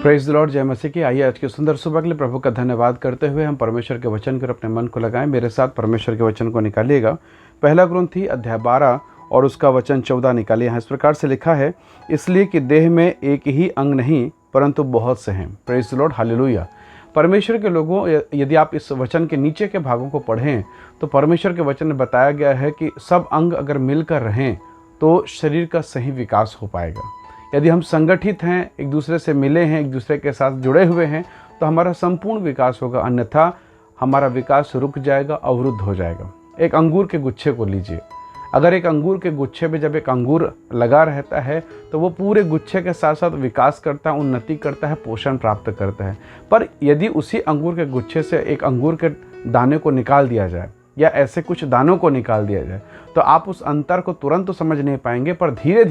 Praise the Lord, जय मसीह की। आइए आज की सुंदर सुबह के लिए प्रभु का धन्यवाद करते हुए हम परमेश्वर के वचन पर अपने मन को लगाएं। मेरे साथ परमेश्वर के वचन को निकालिएगा। पहला कुरिन्थी अध्याय 12 और उसका वचन 14 निकालिए। यहाँ इस प्रकार से लिखा है, इसलिए कि देह में एक ही अंग नहीं परंतु बहुत से हैं। Praise the Lord, hallelujah. परमेश्वर के लोगों, यदि आप इस वचन के नीचे के भागों को पढ़ें तो परमेश्वर के वचन में बताया गया है कि सब अंग अगर मिलकर रहें तो शरीर का सही विकास हो पाएगा। यदि हम संगठित हैं, एक दूसरे से मिले हैं, एक दूसरे के साथ जुड़े हुए हैं तो हमारा संपूर्ण विकास होगा, अन्यथा हमारा विकास रुक जाएगा, अवरुद्ध हो जाएगा। एक अंगूर के गुच्छे को लीजिए। अगर एक अंगूर के गुच्छे पे जब एक अंगूर लगा रहता है तो वो पूरे गुच्छे के साथ साथ विकास करता है, उन्नति करता है, पोषण प्राप्त करता है। पर यदि उसी अंगूर के गुच्छे से एक अंगूर के दाने को निकाल दिया जाए या ऐसे कुछ दानों को निकाल दिया जाए तो आप उस अंतर को तुरंत तो समझ नहीं पाएंगे, पर धीरे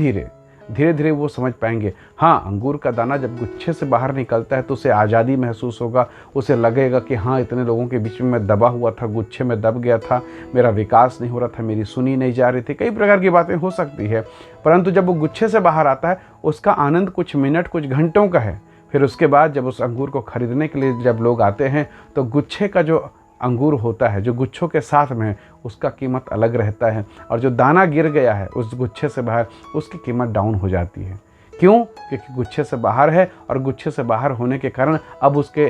धीरे वो समझ पाएंगे। हाँ, अंगूर का दाना जब गुच्छे से बाहर निकलता है तो उसे आज़ादी महसूस होगा, उसे लगेगा कि हाँ, इतने लोगों के बीच में मैं दबा हुआ था, गुच्छे में दब गया था, मेरा विकास नहीं हो रहा था, मेरी सुनी नहीं जा रही थी, कई प्रकार की बातें हो सकती है। परंतु जब वो गुच्छे से बाहर आता है उसका आनंद कुछ मिनट, कुछ घंटों का है। फिर उसके बाद जब उस अंगूर को खरीदने के लिए जब लोग आते हैं तो गुच्छे का जो अंगूर होता है, जो गुच्छों के साथ में है, उसका कीमत अलग रहता है, और जो दाना गिर गया है उस गुच्छे से बाहर, उसकी कीमत डाउन हो जाती है। क्यों? क्योंकि गुच्छे से बाहर है, और गुच्छे से बाहर होने के कारण अब उसके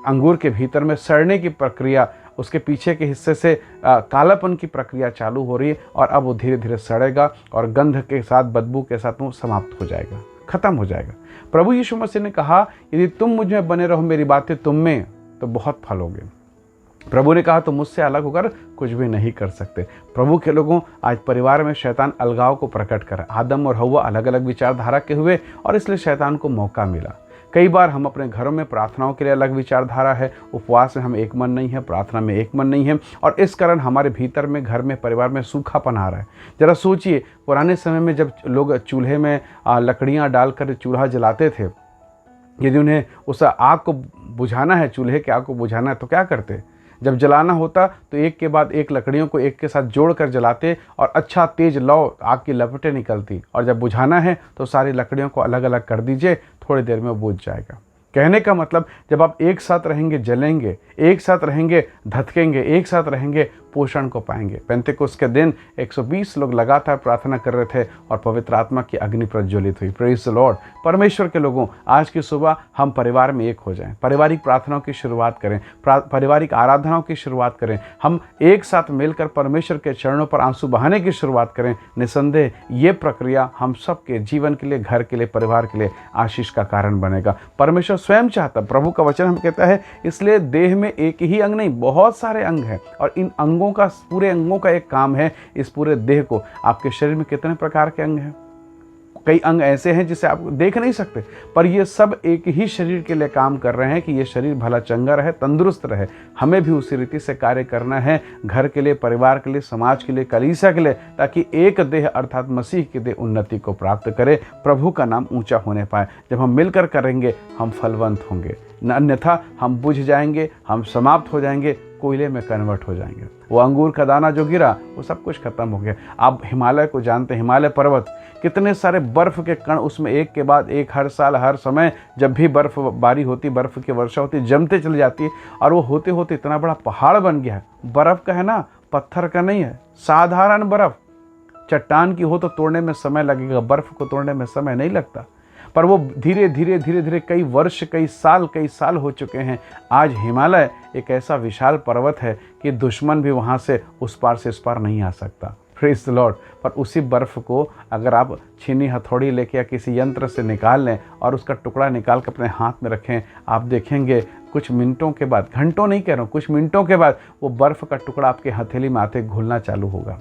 अंगूर के भीतर में सड़ने की प्रक्रिया, उसके पीछे के हिस्से से कालापन की प्रक्रिया चालू हो रही है, और अब वो धीरे धीरे सड़ेगा और गंध के साथ, बदबू के साथ वो समाप्त हो जाएगा, खत्म हो जाएगा। प्रभु यीशु मसीह ने कहा, यदि तुम मुझ में बने रहो, मेरी बातें तुम में, तो बहुत फल होगे। प्रभु ने कहा, तो मुझसे अलग होकर कुछ भी नहीं कर सकते। प्रभु के लोगों, आज परिवार में शैतान अलगाव को प्रकट कर, आदम और हव्वा अलग अलग विचारधारा के हुए और इसलिए शैतान को मौका मिला। कई बार हम अपने घरों में प्रार्थनाओं के लिए अलग विचारधारा है, उपवास में हम एक मन नहीं है, प्रार्थना में एक मन नहीं है, और इस कारण हमारे भीतर में, घर में, परिवार में सूखापन आ रहा है। जरा सोचिए, पुराने समय में जब लोग चूल्हे में लकड़ियाँ डालकर चूल्हा जलाते थे, यदि उन्हें उस आग को बुझाना है, चूल्हे के आग को बुझाना है, तो क्या करते? जब जलाना होता तो एक के बाद एक लकड़ियों को एक के साथ जोड़कर जलाते और अच्छा तेज लौ, आग की लपटें निकलती, और जब बुझाना है तो सारी लकड़ियों को अलग अलग कर दीजिए, थोड़ी देर में बुझ जाएगा। कहने का मतलब, जब आप एक साथ रहेंगे जलेंगे, एक साथ रहेंगे धधकेंगे, एक साथ रहेंगे पोषण को पाएंगे। पेंतेकोस्त के दिन 120 लोग लगातार प्रार्थना कर रहे थे और पवित्र आत्मा की अग्नि प्रज्वलित हुई। Praise the Lord. परमेश्वर के लोगों, आज की सुबह हम परिवार में एक हो जाएं, पारिवारिक प्रार्थनाओं की शुरुआत करें, पारिवारिक आराधनाओं की शुरुआत करें, हम एक साथ मिलकर परमेश्वर के चरणों पर आंसू बहाने की शुरुआत करें। निसंदेह ये प्रक्रिया हम सबके जीवन के लिए, घर के लिए, परिवार के लिए आशीष का कारण बनेगा। परमेश्वर स्वयं चाहता, प्रभु का वचन हम कहता है, इसलिए देह में एक ही अंग नहीं, बहुत सारे अंग हैं, और इन अंगों का, पूरे अंगों का एक काम है, इस पूरे देह को। आपके शरीर में कितने प्रकार के अंग हैं? कई अंग ऐसे हैं जिसे आप देख नहीं सकते, पर ये सब एक ही शरीर के लिए काम कर रहे हैं कि ये शरीर भला चंगा रहे, तंदुरुस्त रहे। हमें भी उसी रीति से कार्य करना है, घर के लिए, परिवार के लिए, समाज के लिए, कलीसिया के लिए, ताकि एक देह अर्थात मसीह की देह उन्नति को प्राप्त करे, प्रभु का नाम ऊंचा होने पाए। जब हम मिलकर करेंगे हम फलवंत होंगे, अन्यथा हम बुझ जाएंगे, हम समाप्त हो जाएंगे, कोयले में कन्वर्ट हो जाएंगे। वो अंगूर का दाना जो गिरा वो सब कुछ खत्म हो गया। आप हिमालय को जानते हैं, हिमालय पर्वत, कितने सारे बर्फ़ के कण उसमें एक के बाद एक, हर साल, हर समय जब भी बर्फ़बारी होती, बर्फ़ की वर्षा होती, जमते चली जाती है, और वो होते होते इतना बड़ा पहाड़ बन गया है। बर्फ़ का है ना, पत्थर का नहीं है, साधारण बर्फ़। चट्टान की हो तो तोड़ने में समय लगेगा, बर्फ़ को तोड़ने में समय नहीं लगता। पर वो धीरे धीरे कई वर्ष, कई साल हो चुके हैं। आज हिमालय एक ऐसा विशाल पर्वत है कि दुश्मन भी वहाँ से उस पार से इस पार नहीं आ सकता। Praise the Lord. पर उसी बर्फ़ को अगर आप छीनी हथौड़ी लेके या किसी यंत्र से निकाल लें और उसका टुकड़ा निकाल कर अपने हाथ में रखें, आप देखेंगे कुछ मिनटों के बाद, घंटों नहीं कह रहा हूँ, कुछ मिनटों के बाद वो बर्फ़ का टुकड़ा आपके हथेली में आते घुलना चालू होगा।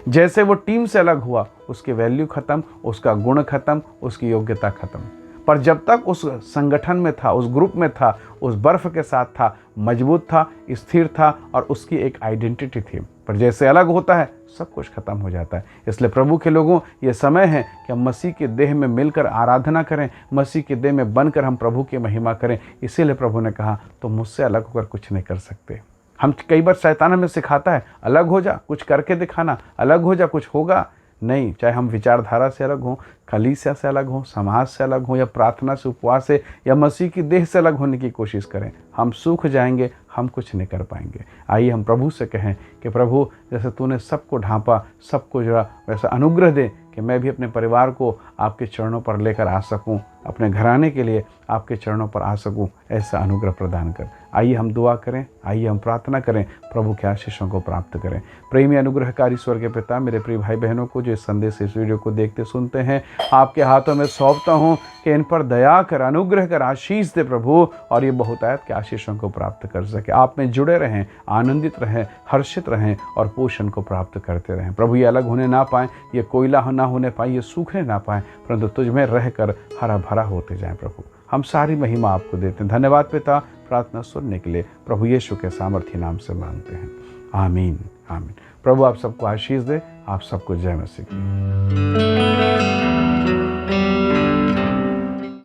जैसे वो टीम से अलग हुआ, उसकी वैल्यू खत्म, उसका गुण खत्म, उसकी योग्यता खत्म। पर जब तक उस संगठन में था, उस ग्रुप में था, उस बर्फ के साथ था, मजबूत था, स्थिर था, और उसकी एक आइडेंटिटी थी। पर जैसे अलग होता है सब कुछ खत्म हो जाता है। इसलिए प्रभु के लोगों, ये समय है कि हम मसीह के देह में मिलकर आराधना करें, मसीह के देह में बनकर हम प्रभु की महिमा करें। इसीलिए प्रभु ने कहा, तो मुझसे अलग होकर कुछ नहीं कर सकते। हम कई बार शैतान हमें सिखाता है, अलग हो जा, कुछ करके दिखाना, अलग हो जा, कुछ होगा। नहीं, चाहे हम विचारधारा से अलग हों, कलीसिया से अलग हों, समाज से अलग हों, या प्रार्थना से, उपवास से, या मसीह की देह से अलग होने की कोशिश करें, हम सूख जाएंगे, हम कुछ नहीं कर पाएंगे। आइए हम प्रभु से कहें कि प्रभु, जैसे तूने सबको ढांपा, सबको जरा वैसा अनुग्रह दे कि मैं भी अपने परिवार को आपके चरणों पर लेकर आ सकूं, अपने घराने के लिए आपके चरणों पर आ सकूं, ऐसा अनुग्रह प्रदान कर। आइए हम दुआ करें, आइए हम प्रार्थना करें, प्रभु के आशीषों को प्राप्त करें। प्रेमी अनुग्रहकारी स्वर्गीय पिता, मेरे प्रिय भाई बहनों को जो इस संदेश, इस वीडियो को देखते सुनते हैं, आपके हाथों में सौंपता हूँ कि इन पर दया कर, अनुग्रह कर, आशीष दे प्रभु, और ये बहुतायत के आशीषों को प्राप्त कर सके। आप में जुड़े रहें, आनंदित रहें, हर्षित रहें और पोषण को प्राप्त करते रहें। प्रभु ये अलग होने ना पाएँ, ये कोयला ना होने पाए, ये सूखने ना पाएँ, परंतु तुझ में रहकर हरा भरा होते जाएं। प्रभु हम सारी महिमा आपको देते हैं। धन्यवाद पिता, प्रार्थना सुनने के लिए प्रभु यीशु के सामर्थी नाम से मांगते हैं, आमीन आमीन। प्रभु आप सबको आशीष दे, आप सबको जय मसीह।